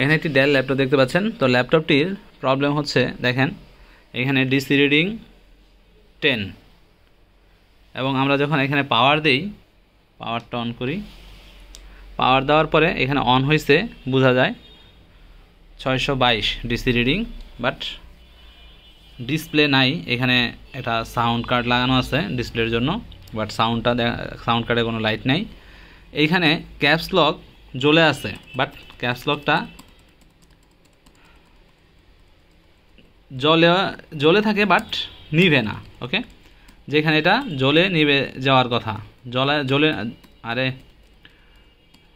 এখানে একটি del laptop দেখতে পাচ্ছেন। তো ল্যাপটপটির প্রবলেম হচ্ছে দেখেন এখানে ডিসি রিডিং 10 এবং আমরা যখন এখানে পাওয়ার দেই, পাওয়ারটা অন করি, পাওয়ার দেওয়ার পরে এখানে অন হয়েছে বোঝা যায় 622 ডিসি রিডিং, বাট ডিসপ্লে নাই। এখানে একটা সাউন্ড কার্ড লাগানো আছে ডিসপ্লের জন্য, বাট সাউন্ড কার্ডে কোনো লাইট নাই। এইখানে ক্যাপস লক জ্বলে আছে, বাট ক্যাপস লকটা জ্বলে থাকে বাট নিভে না। ওকে, যেখানে এটা জ্বলে নিভে যাওয়ার কথা,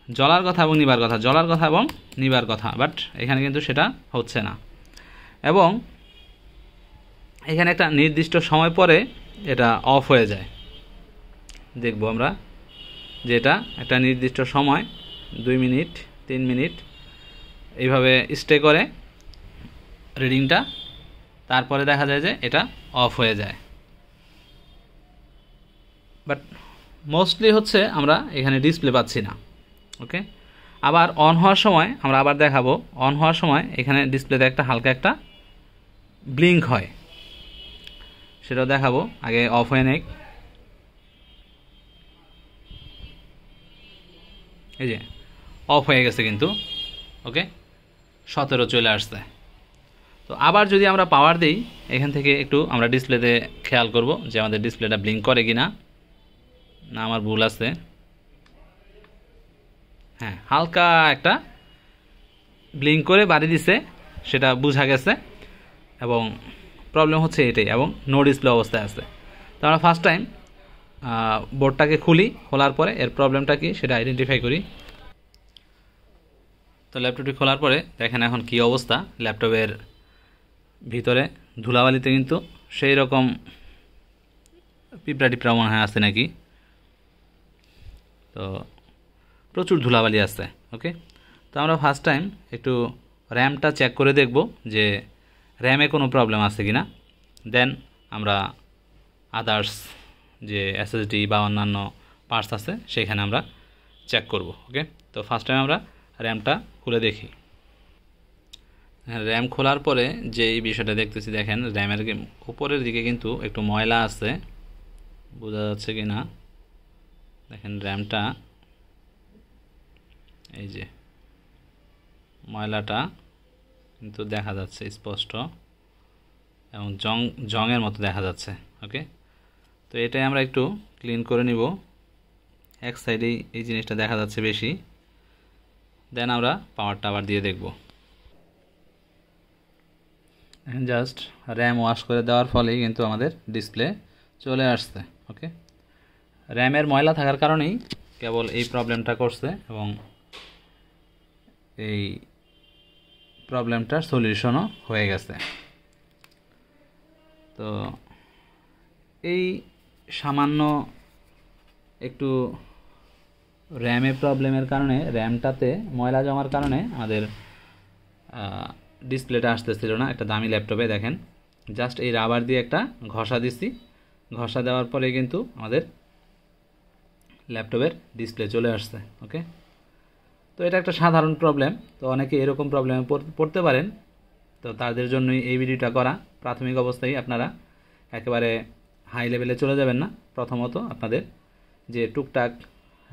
জ্বলার কথা এবং নিবার কথা, জ্বলার কথা এবং নিবার কথা, বাট এখানে কিন্তু সেটা হচ্ছে না। এবং এখানে একটা নির্দিষ্ট সময় পরে এটা অফ হয়ে যায়। দেখব আমরা যে এটা একটা নির্দিষ্ট সময় 2 মিনিট 3 মিনিট এইভাবে স্টে করে রিডিংটা, তারপরে দেখা যায় যে এটা অফ হয়ে যায়। বাট মোস্টলি হচ্ছে আমরা এখানে ডিসপ্লে পাচ্ছি না। ওকে, আবার অন হওয়ার সময় আমরা আবার দেখাবো, অন হওয়ার সময় এখানে ডিসপ্লেতে একটা হালকা একটা ব্লিঙ্ক হয়, সেটাও দেখাবো। আগে অফ হয়ে নেই, এই যে অফ হয়ে গেছে কিন্তু। ওকে, 17 চলে আসছে। তো আবার যদি আমরা পাওয়ার দিই, এখান থেকে একটু আমরা ডিসপ্লেতে খেয়াল করব যে আমাদের ডিসপ্লেটা ব্লিঙ্ক করে কিনা, না আমার ভুল আছে। হ্যাঁ, হালকা একটা ব্লিঙ্ক করে বাড়ি দিছে, সেটা বোঝা গেছে। এবং প্রবলেম হচ্ছে এটাই, এবং নো ডিসপ্লে অবস্থায় আছে। তো আমরা ফার্স্ট টাইম বোর্ডটাকে খুলি, খোলার পরে এর প্রবলেমটা কি সেটা আইডেন্টিফাই করি। তো ল্যাপটপটি খোলার পরে দেখেন এখন কি অবস্থা। ল্যাপটপের ভিতরে ধুলাবালিতে কিন্তু সেই রকম পিঁপড়া টিপড়া মনে হয় আছে নাকি, তো প্রচুর ধুলাবালি আছে। ওকে, তো আমরা ফার্স্ট টাইম একটু র্যামটা চেক করে দেখব যে র্যামে কোনো প্রবলেম আছে কি না, দেন আমরা আদার্স যে এসএসডি বা অন্যান্য পার্টস আছে সেখানে আমরা চেক করব। ওকে, তো ফার্স্ট টাইম আমরা র্যামটা খুলে দেখি। র্যাম খোলার পরে যে এই বিষয়টা দেখতেছি, দেখেন র্যামের উপরের দিকে কিন্তু একটু ময়লা আছে, বোঝা যাচ্ছে কি না দেখেন র্যামটা, এই যে ময়লাটা কিন্তু দেখা যাচ্ছে স্পষ্ট এবং জংয়ের মতো দেখা যাচ্ছে। ওকে, তো এটাই আমরা একটু ক্লিন করে নিব। এক সাইডেই এই জিনিসটা দেখা যাচ্ছে বেশি, দেন আমরা পাওয়ারটা আবার দিয়ে দেখব। জাস্ট র্যাম ওয়াশ করে দেওয়ার ফলেই কিন্তু আমাদের ডিসপ্লে চলে আসছে। ওকে, র্যামের ময়লা থাকার কারণেই কেবল এই প্রবলেমটা করছে, এবং এই প্রবলেমটার সলিউশনও হয়ে গেছে। তো এই সামান্য একটু র্যামের প্রবলেমের কারণে, র্যামটাতে ময়লা জমার কারণে আমাদের ডিসপ্লেটা আসতেছিল না একটা দামি ল্যাপটপে। দেখেন জাস্ট এই রাবার দিয়ে একটা ঘষা দিছি, ঘষা দেওয়ার পরে কিন্তু আমাদের ল্যাপটপের ডিসপ্লে চলে আসছে। ওকে, তো এটা একটা সাধারণ প্রবলেম, তো অনেকে এরকম প্রবলেমে পড়তে পারেন। তো তাদের জন্যই এই ভিডিওটা করা। প্রাথমিক অবস্থায় আপনারা একেবারে হাই লেভেলে চলে যাবেন না। প্রথমত আপনাদের যে টুকটাক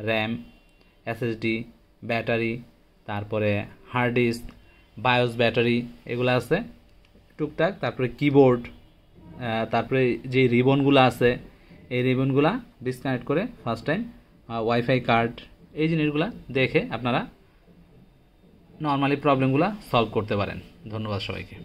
র্যাম, এসএসডি, ব্যাটারি, তারপরে হার্ড ডিস্ক, বায়োস ব্যাটারি এগুলো আছে টুকটাক, তারপরে কিবোর্ড, তারপরে যে রিবনগুলো আছে এই রিবনগুলা ডিসকানেক্ট করে ফার্স্ট টাইম ওয়াইফাই কার্ড, এই জিনিসগুলো দেখে আপনারা নর্মালি প্রবলেমগুলো সলভ করতে পারেন। ধন্যবাদ সবাইকে।